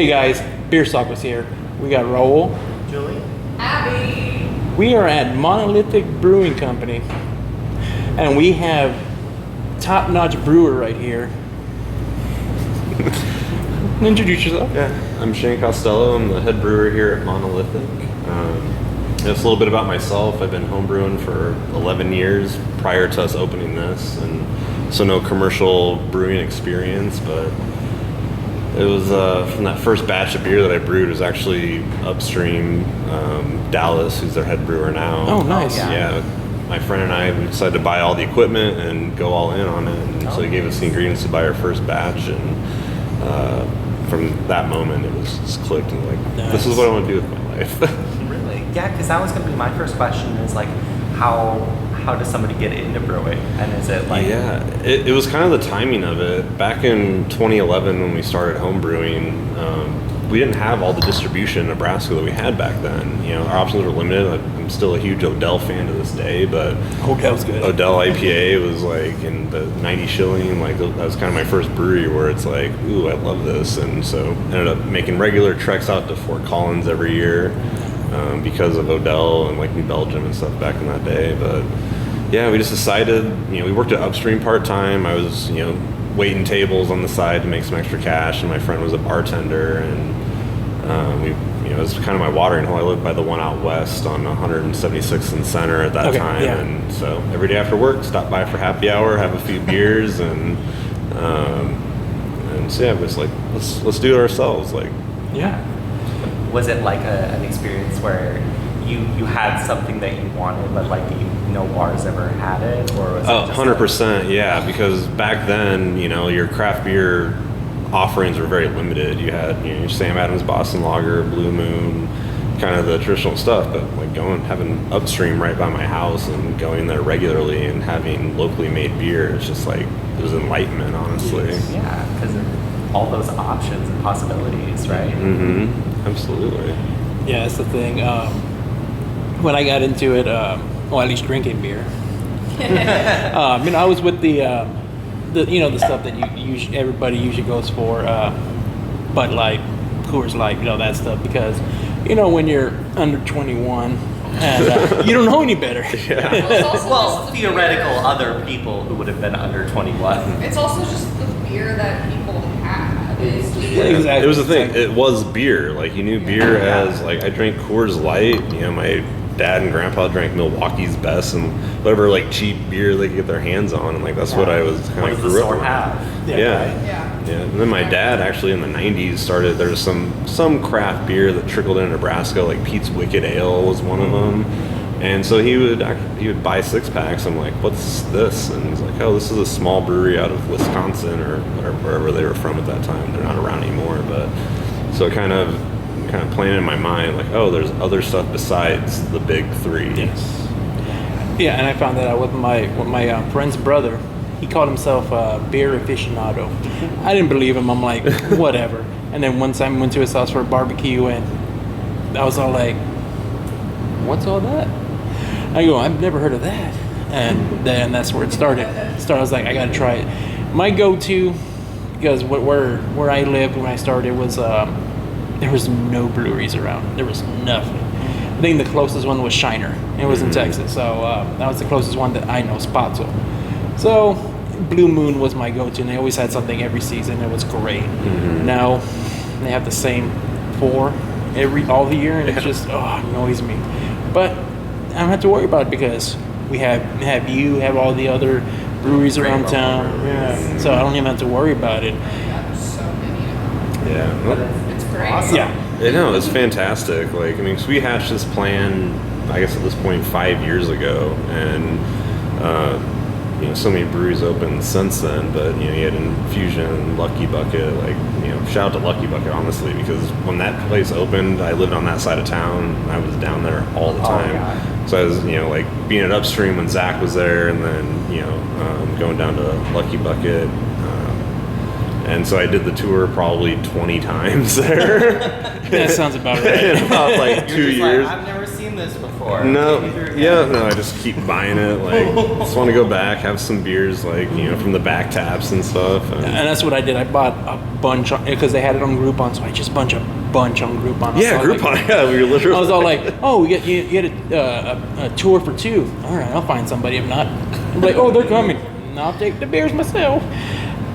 Hey guys, Beer Stalkers here. We got Raul, Julie, Abby. We are at Monolithic Brewing Company, and we have top-notch brewer right here. Introduce yourself. Yeah, I'm Shane Costello. I'm the head brewer here at Monolithic. Just a little bit about myself. I've been homebrewing for 11 years prior to us opening this, and so no commercial brewing experience, but it was from that first batch of beer that I brewed was actually upstream Dallas, who's their head brewer now. Oh, nice. Yeah. My friend and I decided to buy all the equipment and go all in on it, and so he gave us the ingredients to buy our first batch, and from that moment it was just clicked, and like, this is what I want to do with my life. really? Yeah, because that was going to be my first question. Is like, how does somebody get into brewing, and is it like? Yeah, it was kind of the timing of it. Back in 2011, when we started home brewing, we didn't have all the distribution in Nebraska that we had back then. You know, our options were limited. I'm still a huge Odell fan to this day, but Odell's good. Odell Ipa was like in the 90 shilling. Like, that was kind of my first brewery where it's like, ooh, I love this. And so ended up making regular treks out to Fort Collins every year because of Odell and like New Belgium and stuff back in that day. But yeah, we just decided, we worked at upstream part-time. I was, waiting tables on the side to make some extra cash, and my friend was a bartender, and it was kind of my watering hole. I lived by the one out west on 176th and Center at that time, yeah. And so every day after work, stop by for happy hour, have a few beers, and so yeah, it was like, let's do it ourselves, like. Yeah. Was it like an experience where you had something that you wanted, but like no bars ever had it, or was it just 100%, yeah, because back then, your craft beer offerings were very limited. You had your Sam Adams Boston Lager, Blue Moon, kind of the traditional stuff, but like having upstream right by my house and going there regularly and having locally made beer, it's just like, it was enlightenment, honestly. Yeah, because all those options and possibilities, right? Mm-hmm. Absolutely. Yeah, that's the thing. When I got into it, at least drinking beer. I was with the stuff that everybody usually goes for, Bud Light, Coors Light, that stuff, because when you're under 21 and you don't know any better. Yeah. Well, theoretical other people who would have been under 21. It's also just the beer that people have. Exactly. It was the thing. It was beer. Like, you knew beer as, like, I drank Coors Light. My dad and grandpa drank Milwaukee's Best and whatever, like, cheap beer they could get their hands on. And, like, that's what I was kind of grew up with. Yeah. And then my dad, actually, in the 90s, started, there was some craft beer that trickled in Nebraska, like Pete's Wicked Ale was one of them. And so he would buy 6-packs. I'm like, what's this? And he's like, oh, this is a small brewery out of Wisconsin or wherever they were from at that time. They're not around anymore. But so it kind of playing in my mind, like, oh, there's other stuff besides the big three. Yes. Yeah, and I found that out with my friend's brother. He called himself a beer aficionado. I didn't believe him. I'm like, whatever. And then one time I went to his house for a barbecue, and I was all like, what's all that? I go, I've never heard of that. And then that's where it started. I was like, I gotta try it. My go-to, because where I lived when I started was, there was no breweries around. There was nothing. I think the closest one was Shiner. It was in Texas. So that was the closest one that I know, Spotzo. So Blue Moon was my go-to, and they always had something every season. It was great. Mm-hmm. Now they have the same 4 all the year, and it just annoys me. But I don't have to worry about it because we have all the other breweries around town. Yeah. So I don't even have to worry about it. There's so many. Yeah. It's great. Awesome. Yeah. It's fantastic. Like, cause we hatched this plan, I guess at this point 5 years ago, and so many breweries opened since then. But you had Infusion, Lucky Bucket. Like, shout out to Lucky Bucket, honestly, because when that place opened, I lived on that side of town. And I was down there all the time. So I was, like being at Upstream when Zach was there, and then going down to Lucky Bucket. And so I did the tour probably 20 times there. That sounds about right. In about like 2 years. I've never seen this before. No, Maybe through- no, I just keep buying it. Like, just want to go back, have some beers, like, from the back taps and stuff. And that's what I did. I bought a bunch because they had it on Groupon, so I just bunch on Groupon. Yeah, I was Groupon. Like, Yeah, we were literally. I was all like, "Oh, you get a tour for 2. All right, I'll find somebody. If not, I'm like, oh, they're coming. I'll take the beers myself."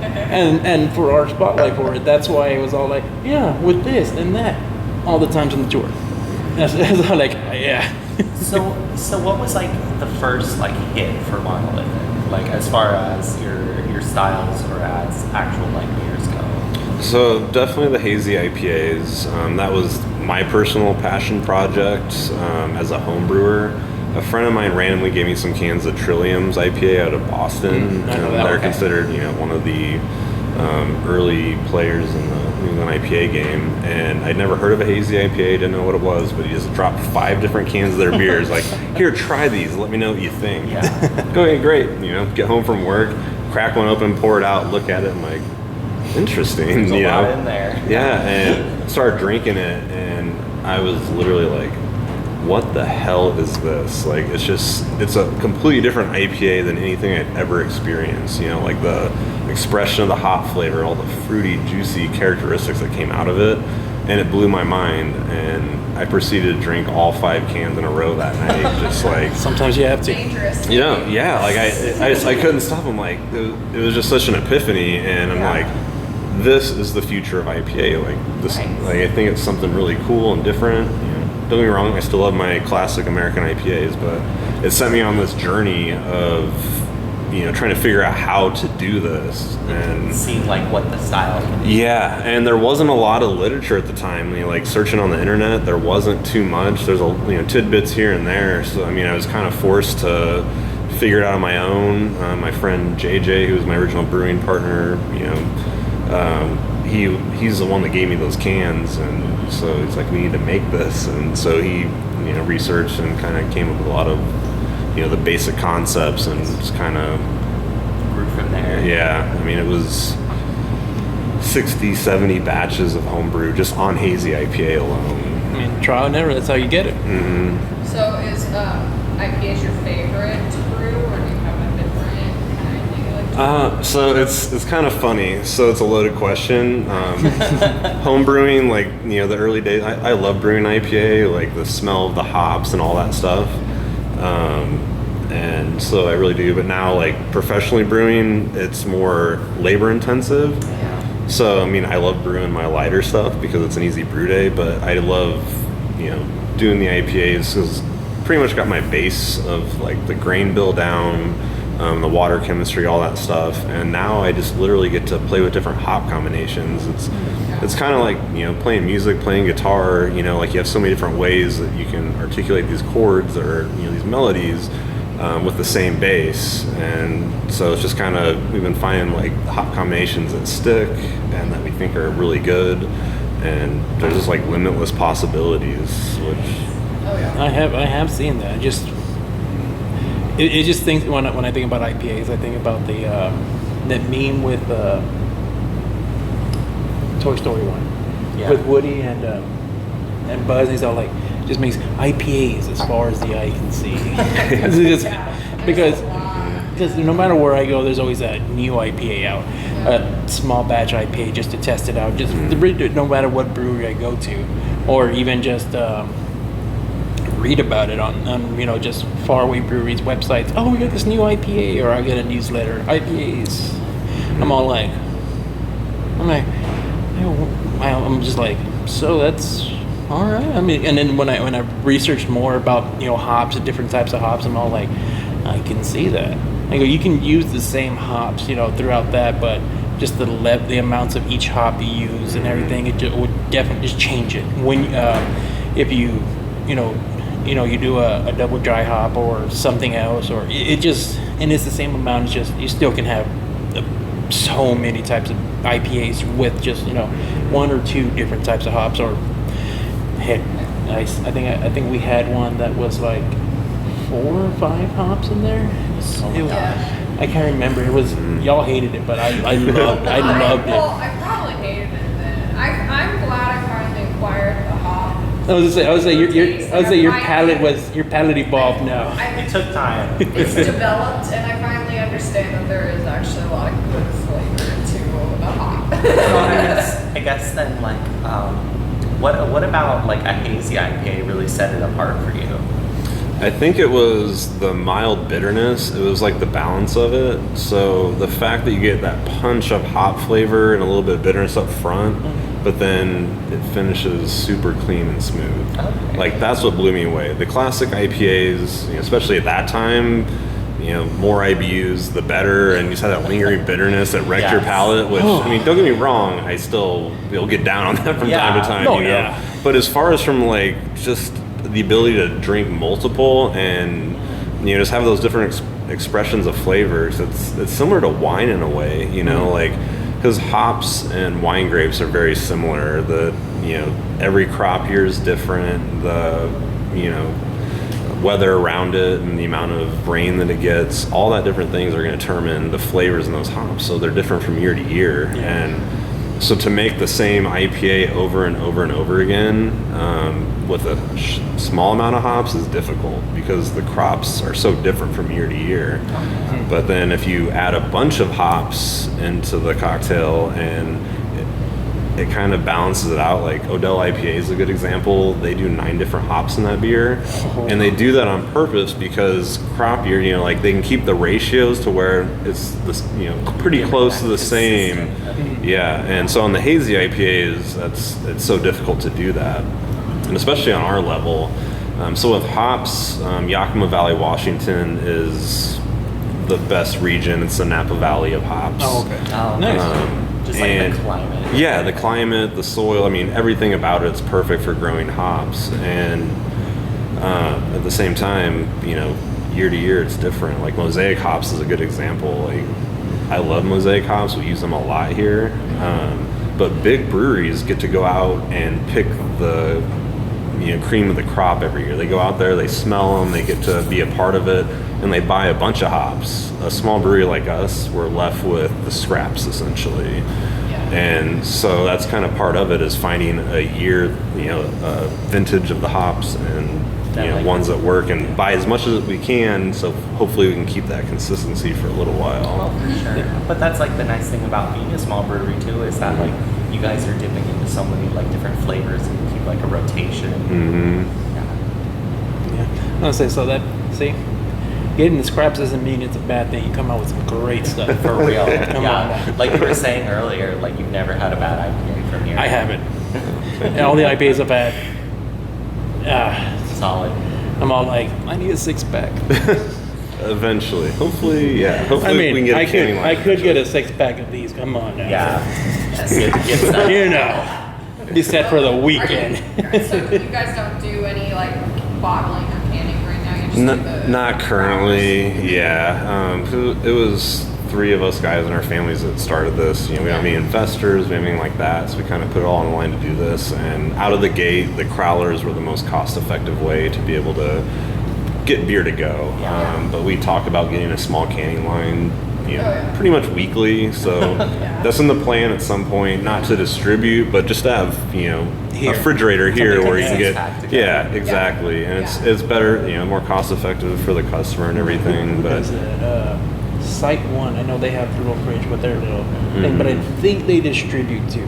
And for our spotlight for it, that's why it was all like, yeah, with this and that, all the times on the tour. That's all like, yeah. So what was like the first like hit for Monolithic? Like as far as your styles or as actual like beers go? So definitely the hazy IPAs. That was my personal passion project as a home brewer. A friend of mine randomly gave me some cans of Trillium's IPA out of Boston. I know that They're one. considered, one of the early players in the New England IPA game. And I'd never heard of a hazy IPA, didn't know what it was, but he just dropped 5 different cans of their beers. Like, here, try these. Let me know what you think. Yeah. Okay, great. Get home from work, crack one open, pour it out, look at it, and like, interesting. There's a lot in there. Yeah, and started drinking it, and I was literally like, what the hell is this? Like, it's a completely different IPA than anything I'd ever experienced. Like the expression of the hop flavor, all the fruity, juicy characteristics that came out of it, and it blew my mind. And I proceeded to drink all 5 cans in a row that night, just like. Sometimes you have to. Dangerous. Yeah, like I couldn't stop. I'm like, it was just such an epiphany, and I'm like, this is the future of IPA. Like this, Nice. like I think it's something really cool and different. Don't get me wrong, I still love my classic American IPAs, but it sent me on this journey of, trying to figure out how to do this. And Seeing like what the style can be. yeah, and there wasn't a lot of literature at the time. Like searching on the internet, there wasn't too much. There's tidbits here and there. So I was kind of forced to figure it out on my own. My friend JJ, who was my original brewing partner, he's the one that gave me those cans, and so he's like, we need to make this. And so he researched and kind of came up with a lot of the basic concepts, and just kind of Grew from there. it was 60-70 batches of homebrew just on hazy IPA alone. Trial and error. That's how you get it. So is IPAs your favorite to brew, or do you have a different kind that you like to So it's kind of funny. So it's a loaded question. Home brewing, like the early days, I love brewing IPA, like the smell of the hops and all that stuff. And so I really do. But now, like professionally brewing, it's more labor intensive. Yeah. So I love brewing my lighter stuff because it's an easy brew day. But I love doing the IPAs because pretty much got my base of like the grain bill down. The water chemistry, all that stuff, and now I just literally get to play with different hop combinations. It's kind of like playing music, playing guitar. Like you have so many different ways that you can articulate these chords or these melodies with the same bass, and so it's just kind of we've been finding like hop combinations that stick and that we think are really good, and there's just like limitless possibilities. Which I have seen that. It just thinks when I think about IPAs, I think about that meme with Toy Story 1 with Woody and Buzz. And he's all like, just makes IPAs as far as the eye can see. because no matter where I go, there's always a new IPA out, a small batch IPA just to test it out. Just no matter what brewery I go to, or even just. Read about it on just faraway breweries websites. Oh, we got this new IPA, or I get a newsletter. IPAs. I'm just like, so that's all right. And then when I researched more about hops and different types of hops, I'm all like, I can see that. I go, you can use the same hops throughout that, but just the amounts of each hop you use and everything, it would definitely just change it. When if you you do a double dry hop or something else, or it just, and it's the same amount. It's just you still can have so many types of IPAs with just 1 or 2 different types of hops. Or heck, I think we had one that was like 4 or 5 hops in there. I can't remember. It was y'all hated it, but I loved it. Well, I probably hated it then. I'm glad I finally acquired the hop I was gonna say your I palate evolved now. It took time. It's developed, and I finally understand that there is actually a lot of good flavor to a hop. I guess then, like, what about like a hazy IPA really set it apart for you? I think it was the mild bitterness. It was like the balance of it. So the fact that you get that punch of hop flavor and a little bit of bitterness up front, but then it finishes super clean and smooth. Okay. Like that's what blew me away. The classic IPAs, especially at that time, more IBUs, the better, and you just had that lingering bitterness that wrecked your Yes. palate, which, I mean, don't get me wrong, I still will get down on that from time to time, Oh, you know? yeah. But as far as from, like, just the ability to drink multiple and, just have those different expressions of flavors, it's similar to wine in a way, like, because hops and wine grapes are very similar. Every crop year is different. The, weather around it and the amount of rain that it gets, all that different things are going to determine the flavors in those hops. So they're different from year to year. Yeah. And so to make the same IPA over and over and over again with a small amount of hops is difficult because the crops are so different from year to year. But then if you add a bunch of hops into the cocktail and it kind of balances it out. Like Odell Ipa is a good example. They do 9 different hops in that beer, and they do that on purpose because crop year, like they can keep the ratios to where it's this, pretty close to the same. Yeah, and so on the hazy IPAs, it's so difficult to do that, and especially on our level. So with hops, Yakima Valley, Washington is the best region. It's the Napa Valley of hops. Oh, okay. Oh, Nice. Just like the climate. Yeah, the climate, the soil, I mean, everything about it's perfect for growing hops. And at the same time, year to year it's different. Like mosaic hops is a good example. Like I love mosaic hops. We use them a lot here. But big breweries get to go out and pick the cream of the crop every year. They go out there, they smell them, they get to be a part of it, and they buy a bunch of hops. A small brewery like us, we're left with the scraps essentially. And so that's kind of part of it is finding a year, vintage of the hops and ones that work and buy as much as we can. So hopefully we can keep that consistency for a little while. Well, for sure. But that's like the nice thing about being a small brewery too is that like you guys are dipping into so many like different flavors and you keep like a rotation. Mm-hmm. Yeah. I'll say so that getting the scraps doesn't mean it's a bad thing. You come out with some great stuff. For real. Come on. Like you were saying earlier, like you've never had a bad IPA from here. I haven't. And all the IPAs I've had, Solid. I'm all like, I need a 6-pack. Eventually. Hopefully, yeah. Hopefully I mean, we can get a canning line. I could get a 6-pack of these. Come on now. Yeah. Yes, get Be set for the weekend. So you guys don't do any like bottling or canning right now? You just do the Not currently, yeah. It was 3 of us guys in our families that started this. We don't have any investors, we don't have anything like that, so we kind of put it all on the line to do this. And out of the gate, the crowlers were the most cost-effective way to be able to get beer to go. But we talked about getting a small canning line, pretty much weekly. So that's in the plan at some point, not to distribute, but just to have, a refrigerator here where you can get. Yeah, exactly. And it's better, more cost-effective for the customer and everything. But Site 1, I know they have a little fridge with their little thing, but I think they distribute too.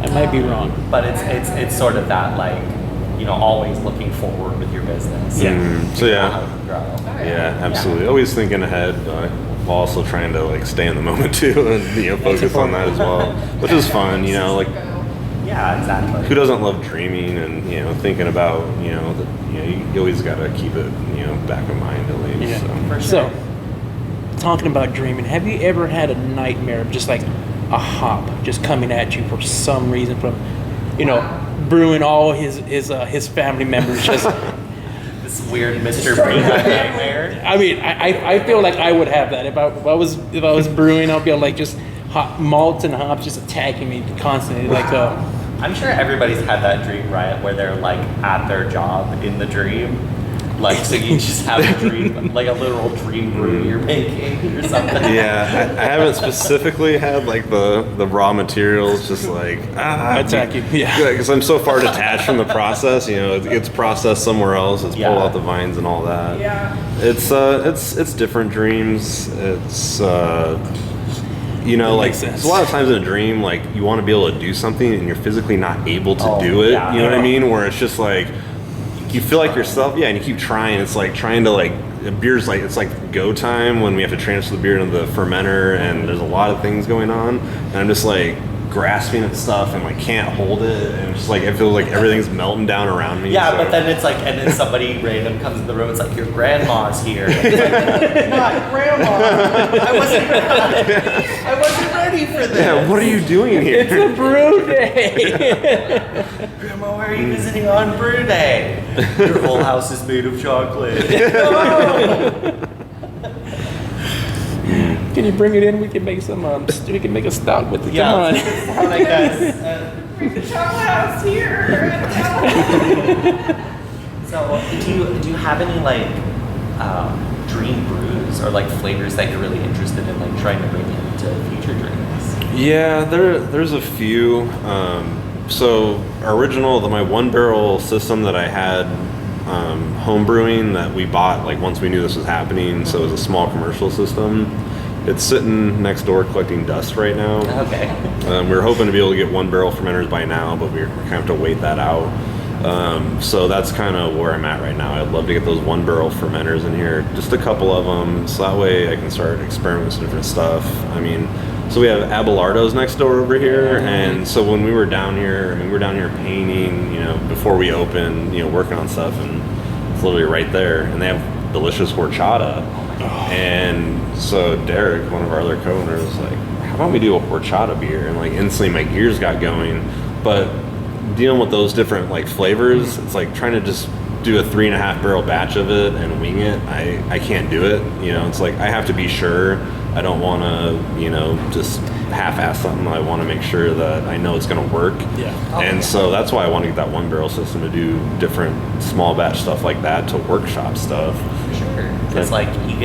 I might be wrong. But it's sort of that like, always looking forward with your business. So How to grow. yeah, absolutely. Always thinking ahead, while also trying to like stay in the moment too, and focus on that as well, which is fun. Like Yeah, exactly. who doesn't love dreaming and thinking about you always got to keep it back of mind at least. Yeah. For sure. So, talking about dreaming, have you ever had a nightmare of just like a hop just coming at you for some reason from, Brewing all his family members just. This weird Mr. Bean nightmare. I mean, I feel like I would have that if I was brewing. I'll be like just malts and hops just attacking me constantly. Like, I'm sure everybody's had that dream, right? Where they're like at their job in the dream, Like, so you just have a dream, like a literal dream brew you're making or something. Yeah, I haven't specifically had like the raw materials, just like attack you. Yeah, because I'm so far detached from the process. You know, it gets processed somewhere else. It's pulled out the vines and all that. Yeah. It's different dreams. It's you know, like sense. a lot of times in a dream, like you want to be able to do something and you're physically not able to do it. Yeah. You know what I mean? Where it's just like you feel like yourself, and you keep trying. It's like trying to like beer's like it's like go time when we have to transfer the beer into the fermenter, and there's a lot of things going on, and I'm just like grasping at stuff and like can't hold it, and it's just like it feels like everything's melting down around me. Yeah, so. but then it's like, and then somebody random comes in the room. It's like your grandma's here. It's like, not grandma. I wasn't ready for this. Yeah, what are you doing here? it's a brew day. Grandma, why are you visiting on brew day? Your whole house is made of chocolate. Can you bring it in? We can make some. We can make a stout with it. Yeah, Come on. I guess. Bring the chocolate house here. So, do you have any like dream brews or like flavors that you're really interested in, like trying to bring into future drinks? Yeah, there's a few. So my 1-barrel system that I had home brewing that we bought like once we knew this was happening. So it was a small commercial system. It's sitting next door collecting dust right now. Okay. We were hoping to be able to get 1-barrel fermenters by now, but we're kind of have to wait that out. So that's kind of where I'm at right now. I'd love to get those 1-barrel fermenters in here, just a couple of them, so that way I can start experimenting with some different stuff. I mean, so we have Abelardo's next door over here, and so when we were down here, we were down here painting, you know, before we opened, you know, working on stuff, and it's literally right there, and they have delicious horchata. And so Derek, one of our other co-owners, was like, how about we do a horchata beer? And like instantly my gears got going. But dealing with those different like flavors, it's like trying to just do a 3.5 barrel batch of it and wing it. I can't do it. You know, it's like I have to be sure. I don't want to, you know, just half-ass something. I want to make sure that I know it's going to work. Yeah. And so that's why I want to get that 1-barrel system to do different small batch stuff like that, to workshop stuff. Sure. Because like you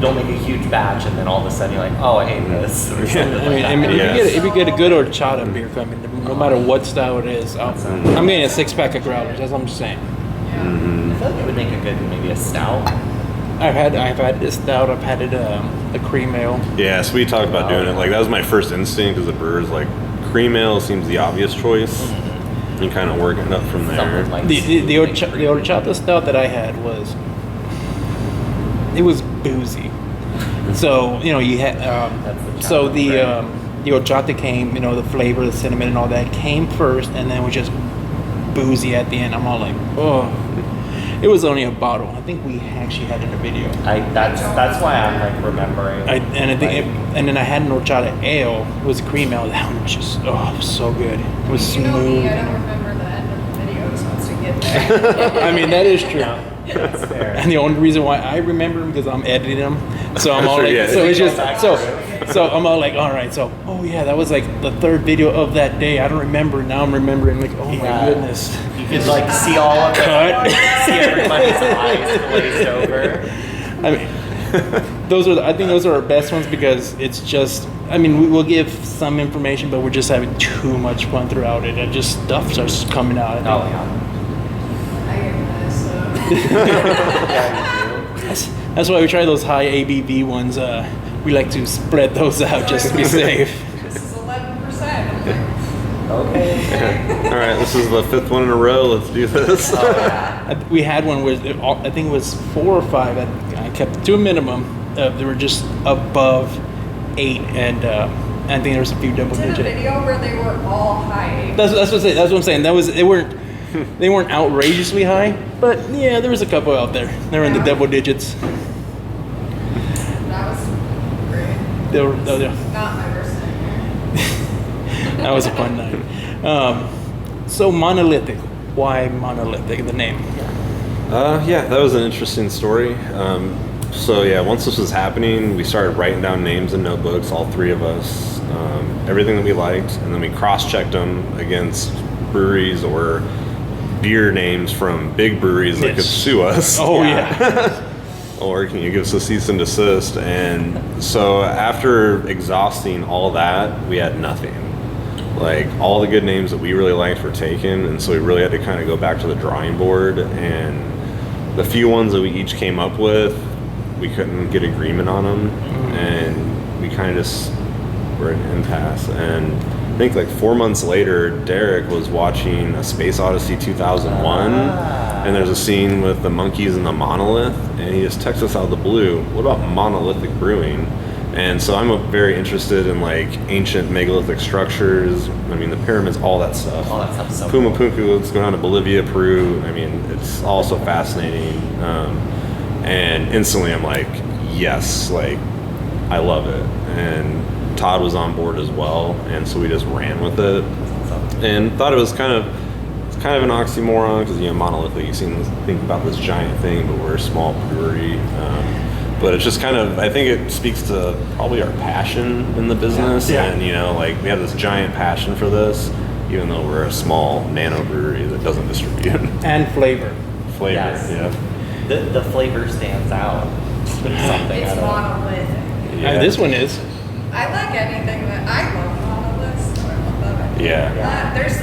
don't make a huge batch and then all of a sudden you're like, oh, I hate this. Or something I mean, Yes. if you get a good horchata beer, I mean, no matter what style it is, I'm getting a 6-pack of growlers. That's what I'm saying. I feel like it would make a good, maybe a stout. I've had this stout. I've had it a cream ale. Yeah, so we talked about doing it. Like that was my first instinct, because the brewer's like, cream ale seems the obvious choice. And kind of working up from there. Something like The horchata stout that I had it was boozy. So you know you had so the horchata came, you know, the flavor, the cinnamon, and all that came first, and then it was just boozy at the end. I'm all like, oh. It was only a bottle. I think we actually had it in a video. That's why I'm like remembering. And then I had an horchata ale. It was a cream ale. That one was just so good. It was You know smooth. me, I don't remember the end of the video, so once we get there. I mean, that is true. That's fair. And the only reason why I remember them because I'm editing them, so I'm all Sure, like, yeah. so it's just so I'm all like, all right, so yeah, that was like the third video of that day. I don't remember. Now I'm remembering, like, oh my goodness. You could like see all of Cut. see everybody's eyes glazed over. I mean, I think those are our best ones because it's just. I mean, we'll give some information, but we're just having too much fun throughout it, and just stuff starts coming out. Oh yeah. That's why we try those high ABV ones. We like to spread those out just to be safe. This is 11%. Okay. All right, this is the 5th one in a row. Let's do this. Oh yeah. We had one where I think it was 4 or 5. I kept it to a minimum. They were just above 8, and I think there was a few double Did a digit. video where they were all high. That's what I'm saying. They weren't outrageously high, but yeah, there was a couple out there. They were in the double digits. That was great. They were. Not my first time. That was a fun night. So Monolithic. Why Monolithic? The name. Yeah, that was an interesting story. So yeah, once this was happening, we started writing down names in notebooks, all 3 of us, everything that we liked, and then we cross-checked them against breweries or beer names from big breweries that could sue us. Oh yeah. Or can you give us a cease and desist? And so after exhausting all that, we had nothing. Like, all the good names that we really liked were taken, and so we really had to kind of go back to the drawing board. And the few ones that we each came up with, we couldn't get agreement on them, and we kind of just were at an impasse. And I think like 4 months later, Derek was watching a Space Odyssey 2001, and there's a scene with the monkeys and the monolith, and he just texts us out of the blue, what about Monolithic Brewing? And so I'm very interested in like ancient megalithic structures. I mean, the pyramids, all that stuff. All that stuff's so Puma cool. Punku, it's going on to Bolivia, Peru. I mean, it's all so fascinating. And instantly I'm like, yes, like, I love it. And Todd was on board as well, and so we just ran with it. And thought it was kind of an oxymoron, because, you know, Monolithic, you think about this giant thing, but we're a small brewery. But it's just kind of, I think it speaks to probably our passion in the business. Yeah. And, you know, like, we have this giant passion for this, even though we're a small nano brewery that doesn't distribute. And flavor. Flavor, Yes. yeah. The flavor stands out. Something It's out of monolithic. Yeah. This one is. I like anything that I love monoliths. So I love it. Yeah. There's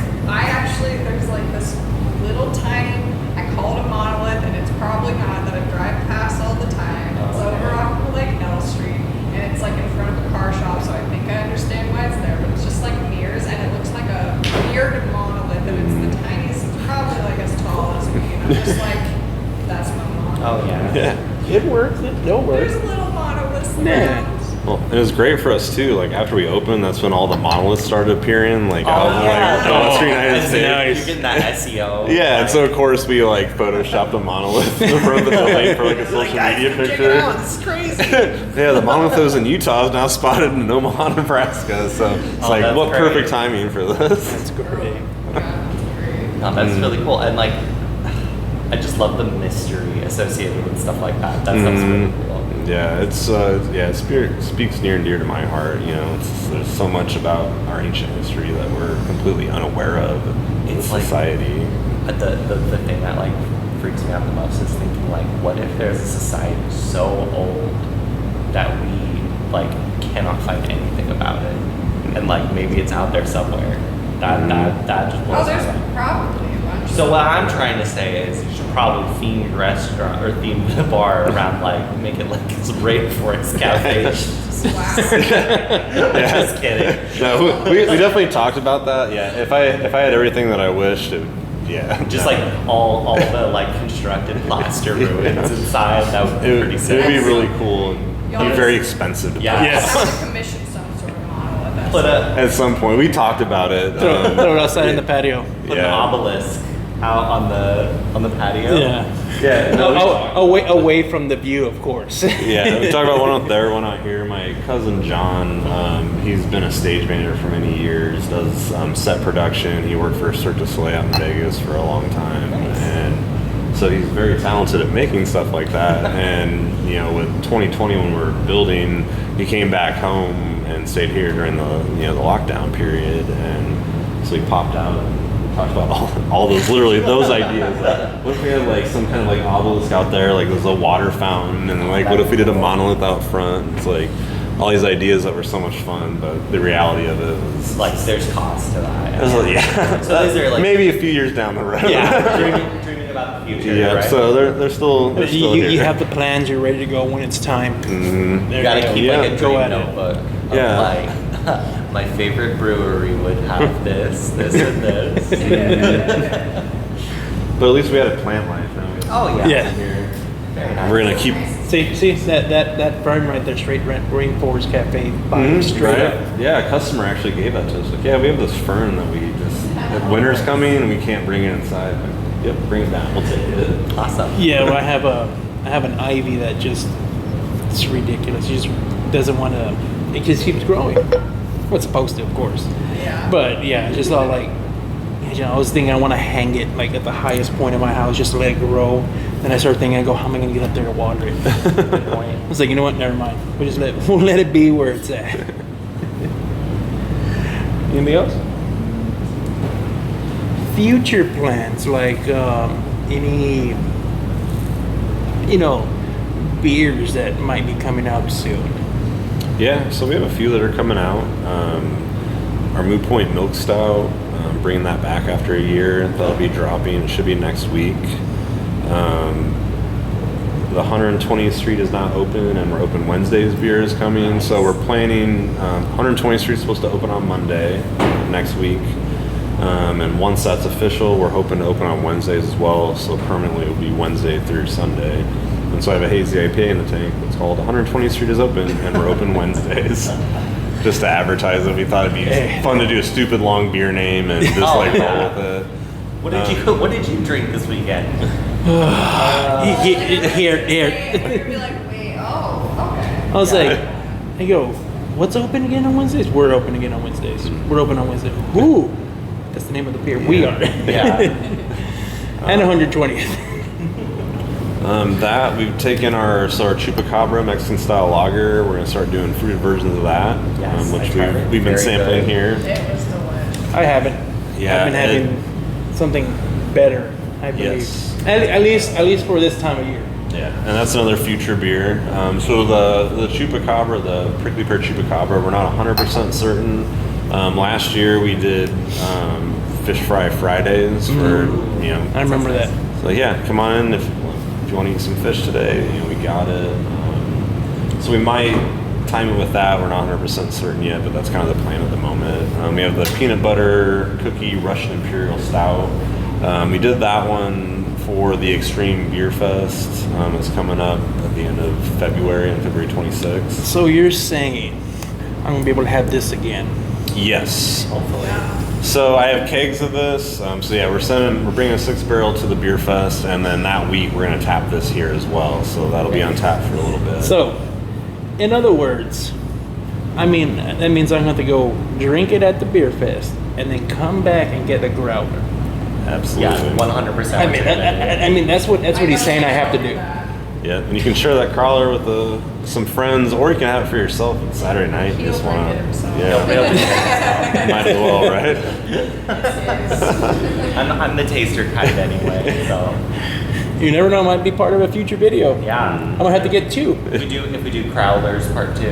like this little tiny, I call it a monolith, and it's probably not, that I drive past all the time. It's over off Lake L Street, and it's like in front of a car shop, so I think I understand why it's there, but it's just like mirrors, and it looks like a weird monolith, and it's the tiniest, it's probably like as tall as me, and I'm just like, that's my monolith. Oh yeah. Yeah. It works. It'll work. There's little monoliths Nah. around. Well, it was great for us too. Like, after we opened, that's when all the monoliths started appearing. Like, out in, like, the Western United That's States. nice. You're getting that SEO. Yeah, and like, so of course we like photoshopped a monolith in front of the building for like a social media picture. This is crazy. Yeah, the monolith that was in Utah is now spotted in Omaha, Nebraska. So it's like, that's what great. perfect timing for this. That's great. No, that's really cool. And like, I just love the mystery associated with stuff like that. That stuff's really cool. Yeah, it speaks near and dear to my heart. You know, there's so much about our ancient history that we're completely unaware of in It's like- society. But the thing that like freaks me out the most is thinking like, what if there's a society so old that we like cannot find anything about it, and like maybe it's out there somewhere. That just Oh, blows my there's mind. probably a bunch. So what I'm trying to say is you should probably theme your restaurant or theme the bar around like make it like it's rainforest cafe. Wow. Just kidding. No, we definitely talked about that. Yeah, if I had everything that I wished, Just like all the like constructed plaster ruins inside. That would be it pretty would sick. be really cool and Y'all be very expensive to Yeah. build. Yes. I have to commission some sort of monolith. Put a At some point, we talked about it. Throw it outside in the patio. put Yeah. an obelisk out on the patio. Yeah. Yeah, no, we talked- Away from the view, of course. Yeah, we talked about one out there, one out here. My cousin John, he's been a stage manager for many years, does set production. He worked for Cirque du Soleil out in Vegas for a long time. And so he's very talented at making stuff like that. And, you know, with 2020 when we were building, he came back home and stayed here during the lockdown period. And so he popped out and talked about all those, literally those ideas. What if we had like some kind of like obelisk out there, like there's a water fountain, and like what if we did a monolith out front? It's like all these ideas that were so much fun, but the reality of it was Like there's cost to that. it was like, yeah. So these are like maybe a few years down the road. yeah, dreaming about the future. Yeah, right? so they're still You here. have the plans. You're ready to go when it's time. Mhm. There You gotta go. keep Yeah, like a go dream at it. notebook of Yeah. like my favorite brewery would have this, and this. But at least we had a plant life now. Oh yeah. Yeah. Here. Very nice. We're gonna keep. See that fern right there, straight Rainforest Cafe, straight Right. up. Yeah, a customer actually gave that to us. Like, yeah, we have this fern that we just, if winter's coming and we can't bring it inside. Like, yep, bring it down. We'll take it. Awesome. Yeah, well, I have an ivy that just, it's ridiculous. She just doesn't want to. It just keeps growing. Well, it's supposed to, of course. Yeah. But yeah, just all like, I was thinking I want to hang it like at the highest point of my house just to let it grow. Then I started thinking, how am I gonna get up there to water it? I was like, you know what? Never mind. We'll let it be where it's at. Anything else? future plans, like any, beers that might be coming out soon? Yeah, so we have a few that are coming out. Our Moo Point Milk Stout, bringing that back after a year. That'll be dropping. It should be next week. The 120th Street is not open, and we're open Wednesdays beer is coming. So we're planning, 120th Street is supposed to open on Monday next week. And once that's official, we're hoping to open on Wednesdays as well. So permanently it will be Wednesday through Sunday. And so I have a hazy IPA in the tank. It's called 120th Street is open, and we're open Wednesdays. Just to advertise it. We thought it'd be fun to do a stupid long beer name and just roll with it. What did you drink this weekend? Here. You'd be like, wait, okay. I was like, I go, what's open again on Wednesdays? We're open again on Wednesdays. We're open on Wednesday. Ooh, that's the name of the beer. We are. Yeah. And 120th. That we've taken our Chupacabra Mexican style lager. We're gonna start doing fruited versions of that, Yes, which I tried it. we've been Very sampling good. here. It was delicious. I haven't. Yeah, I've been having something better, I believe. Yes. At least for this time of year. Yeah, and that's another future beer. So the Chupacabra, the prickly pear Chupacabra, we're not 100% certain. Last year we did Fish Fry Fridays for I remember that. So yeah, come on in if you want to eat some fish today. We got it. So we might time it with that. We're not 100% certain yet, but that's kind of the plan at the moment. We have the peanut butter cookie Russian Imperial Stout. We did that one for the Extreme Beer Fest. It's coming up at the end of February, on February 26th. So you're saying I'm gonna be able to have this again? Yes. Hopefully. So I have kegs of this. So yeah, we're bringing a 6-barrel to the Beer Fest, and then that week we're gonna tap this here as well. So that'll be on tap for a little bit. So, in other words, that means I'm going to go drink it at the beer fest and then come back and get a growler. Absolutely. Yeah, 100%. I mean that's what he's saying I have to do. Yeah, and you can share that crawler with some friends, or you can have it for yourself on Saturday night. You just He'll want drink it to, himself. yeah, might as well, right? I'm the taster kind anyway, so You never know, might be part of a future video. yeah. I'm gonna have to get 2. If we do Crowlers Part 2.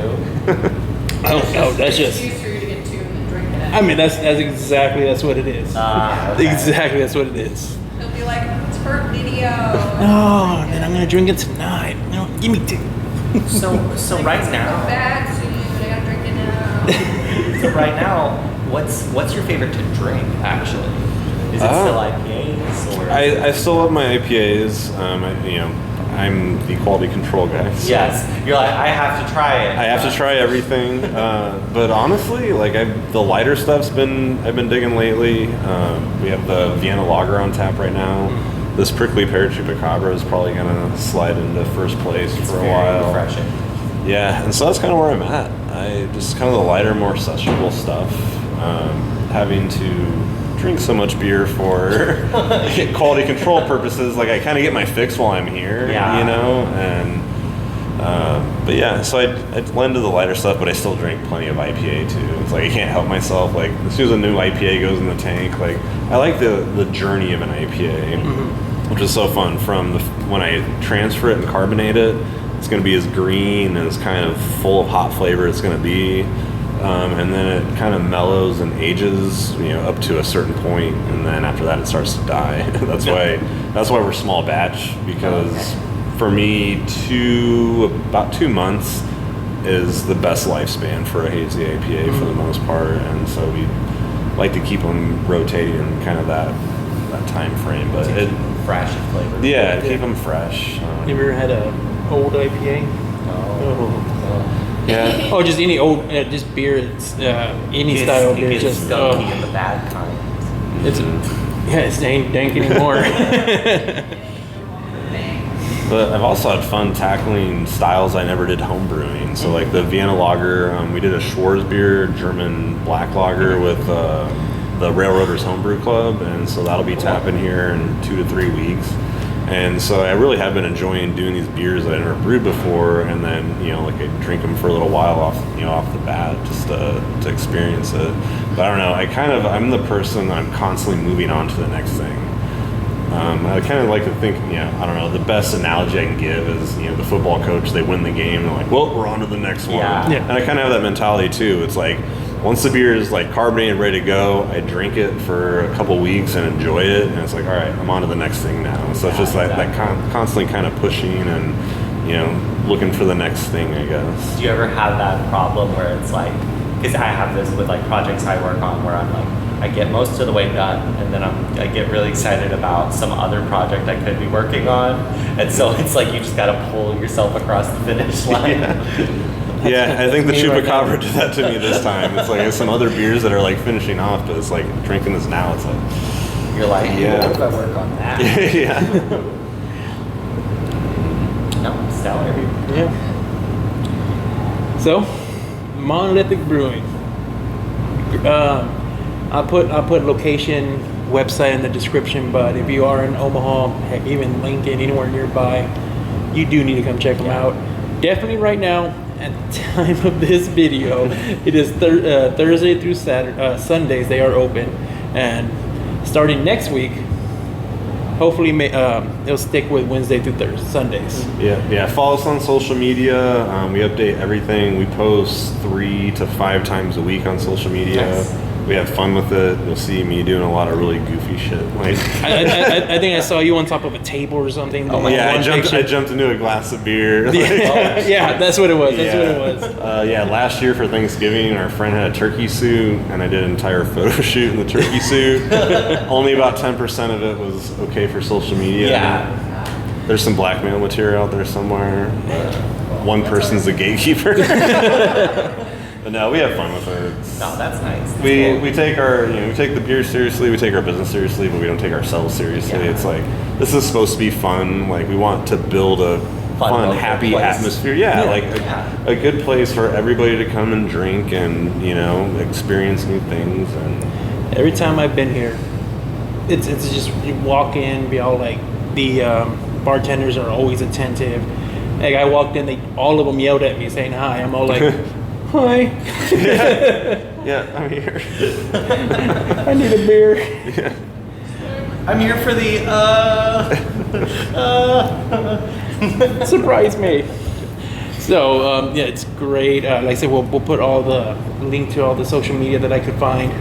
Oh, that's It's just. used for you to get 2 and then drink it. I mean, that's what it is. Okay. Exactly, that's what it is. He'll be like, it's for video. Oh, and then I'm gonna drink it tonight. No, give me 2. So right It's gonna go now, bad soon. I gotta drink it now. what's your favorite to drink actually? Is it still IPAs or? I still love my IPAs. I'm the quality control guy. So Yes, you're like I have to try it. I have to try everything, but honestly, like the lighter stuff's I've been digging lately. We have the Vienna Lager on tap right now. This prickly pear Chupacabra is probably gonna slide into first place It's for a very while. refreshing. Yeah, and so that's kind of where I'm at. I just kind of the lighter, more sessionable stuff. Having to drink so much beer for quality control purposes, like I kind of get my fix while I'm here, and but yeah, so I lend to the lighter stuff, but I still drink plenty of IPA too. It's like I can't help myself. Like as soon as a new IPA goes in the tank, like I like the journey of an IPA, which is so fun. From when I transfer it and carbonate it, it's going to be as green and as kind of full of hot flavor it's going to be. And then it kind of mellows and ages, up to a certain point, and then after that it starts to die. That's why we're small batch, because for me, about 2 months is the best lifespan for a hazy IPA for the most part, and so we like to keep them rotating in kind of that time frame. But To keep fresh and flavored. yeah, keep them fresh. You ever had a old IPA? Oh. Yeah. Oh, just any old, just beer. It's any style of beer. It's Just skunky and the bad kind. It's ain't dank anymore. But I've also had fun tackling styles I never did home brewing. So like the Vienna Lager, we did a Schwarzbier German black lager with the Railroaders Homebrew Club, and so that'll be tapping here in 2 to 3 weeks. And so I really have been enjoying doing these beers that I never brewed before, and then like I drink them for a little while off the bat just to experience it. But I don't know. I'm the person I'm constantly moving on to the next thing. I kind of like to think, I don't know, the best analogy I can give is, the football coach, they win the game, and they're like, well, we're on to the next one. Yeah. And I kind of have that mentality too. It's like, once the beer is like carbonated, ready to go, I drink it for a couple weeks and enjoy it, and it's like, all right, I'm on to the next thing now. So it's just like that constantly kind of pushing and, looking for the next thing, I guess. Do you ever have that problem where it's like, because I have this with like projects I work on where I'm like, I get most of the way done, and then I get really excited about some other project I could be working on, and so it's like you just got to pull yourself across the finish line. Yeah, I think the Chupacabra did that to me this time. It's like there's some other beers that are like finishing off, but it's like drinking this now. It's like You're like, yeah, what if I work on that? yeah. No, stellar. Yeah. So, Monolithic Brewing. I'll put location, website in the description, but if you are in Omaha, heck, even Lincoln, anywhere nearby, you do need to come check them out. Definitely right now, at the time of this video, it is Thursday through Sundays they are open, and starting next week, hopefully it'll stick with Wednesday through Sundays. Yeah. Follow us on social media. We update everything. We post 3 to 5 times a week on social media. Nice. We have fun with it. You'll see me doing a lot of really goofy shit. Like I think I saw you on top of a table or something. Oh my yeah, God. I jumped into a glass of beer. Yeah, that's what it was. That's what it was. Last year for Thanksgiving, our friend had a turkey suit, and I did an entire photo shoot in the turkey suit. Only about 10% of it was okay for social media. Yeah. There's some blackmail material out there somewhere. One person's the gatekeeper. But no, we have fun with it. No, that's nice. That's We cool. we take we take the beer seriously, we take our business seriously, but we don't take ourselves seriously. Yeah. It's like, this is supposed to be fun. Like, we want to build a fun local happy place. atmosphere. Yeah, like a good place for everybody to come and drink and, experience new things. And Every time I've been here, it's just, you walk in, be all like, the bartenders are always attentive. Like, I walked in, all of them yelled at me saying hi. I'm all like, hi. yeah, I'm here. I need a beer. Yeah. I'm here for the Surprise me. So it's great. Like I said, we'll put all the link to all the social media that I could find.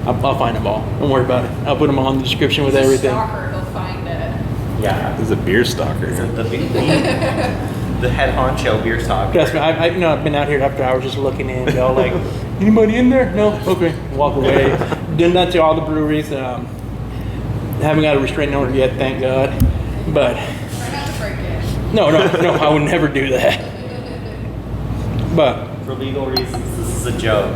I'll find them all. Don't worry about it. I'll put them all in the description with everything. Stalker, he'll find it. yeah. This is a beer stalker. The head honcho beer stock. Trust me, I've been out here after hours just looking in. Y'all like, anybody in there? No? Okay. Walk away. Done that to all the breweries. Haven't got a restraining order yet, thank God. But Try not to break it. no, I would never do that. But For legal reasons, this is a joke.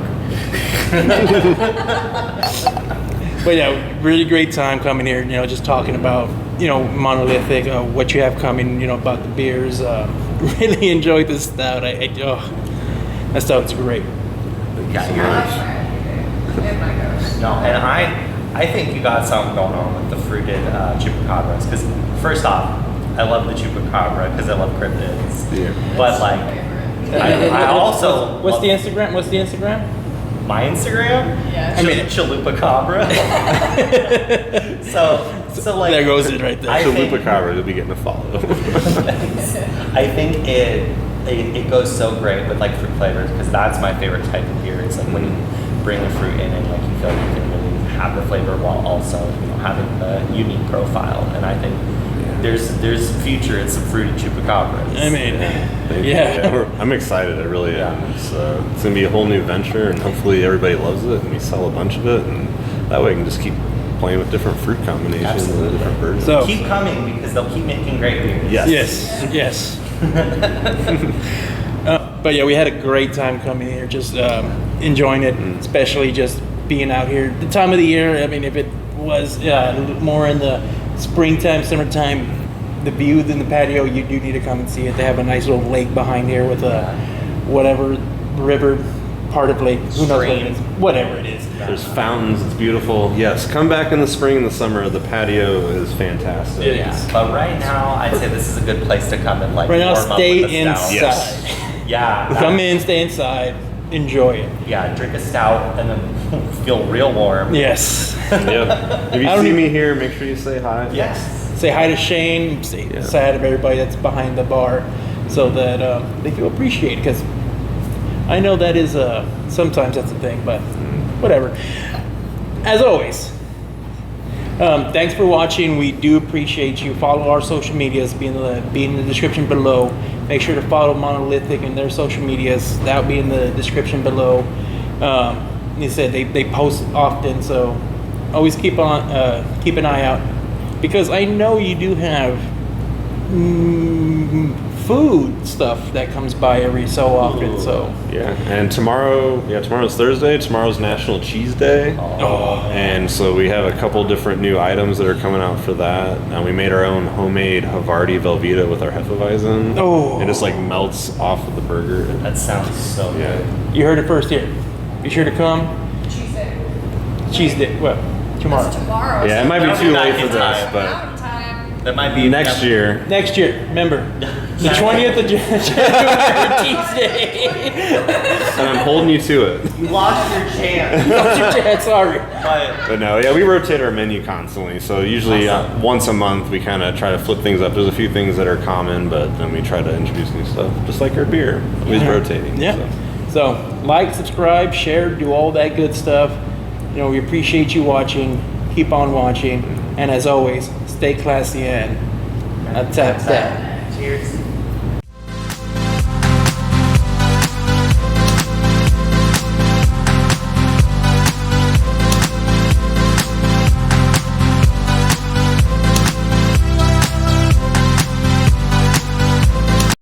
But yeah, really great time coming here, just talking about, Monolithic, what you have coming, about the beers. Really enjoyed this stout. That stout's great. Yeah, I and my ghost. No, and I think you got something going on with the fruited chupacabras. Because first off, I love the chupacabra because I love cryptids. Yeah. But like, I also What's love the Instagram? my Instagram. Yes. I mean- Chalupacabra. so like There goes it right there. I So think- Lupacabra, you'll be getting a follow. I think it goes so great with like fruit flavors because that's my favorite type of beer. It's like when you bring the fruit in and like you feel like you can really have the flavor while also having the unique profile. And I think there's future in some fruited chupacabras. I mean, Thank you. I'm excited. I really am. It's gonna be a whole new venture, and hopefully everybody loves it, and we sell a bunch of it, and that way I can just keep playing with different fruit combinations Absolutely. and different versions. So- Keep coming because they'll keep making great beers. Yes. But yeah, we had a great time coming here, just enjoying it, especially just being out here. The time of the year, I mean, if it was more in the springtime, summertime, the view in the patio, you do need to come and see it. They have a nice little lake behind here with a whatever river part of Lake. Who knows what it is? Whatever it is. There's fountains. It's beautiful. Yes, come back in the spring and the summer. The patio is fantastic. It Yeah, is. but right now, I'd say this is a good place to come and like Right now, warm up stay with a stout. inside. Yes. Yeah. Come in, stay inside, enjoy it. Yeah, drink a stout and then feel real warm. Yes. Yep. If you I don't see even- me here, make sure you say hi. Yes. Say hi to Shane. Say Yeah. sad of everybody that's behind the bar, so that they feel appreciated. Because I know that is sometimes that's a thing, but whatever. As always, thanks for watching. We do appreciate you. Follow our social medias, be in the description below. Make sure to follow Monolithic and their social medias. That'll be in the description below. They said they post often, so always keep an eye out, because I know you do have food stuff that comes by every so often. So Yeah, and tomorrow's Thursday. Tomorrow's National Cheese Day. And so we have a couple different new items that are coming out for that. And we made our own homemade Havarti Velveeta with our Hefeweizen. Oh. It just like melts off of the burger. That sounds so Yeah. good. you heard it first here. Be sure to come. Cheese Day. Cheese day. Well, tomorrow. That's tomorrow. Yeah, it so might be That'll too be late back for in this, time. but Mountain time. That might be next year. Next year, remember, the 20th of January, Cheese Day. And I'm holding you to it. You lost your chance. What's your chance? Sorry. But no, yeah, we rotate our menu constantly. So usually Awesome. once a month we kind of try to flip things up. There's a few things that are common, but then we try to introduce new stuff, just like our beer. Always rotating. Yeah. So, like, subscribe, share, do all that good stuff. You know, we appreciate you watching. Keep on watching. And as always, stay classy and untapped that. Cheers.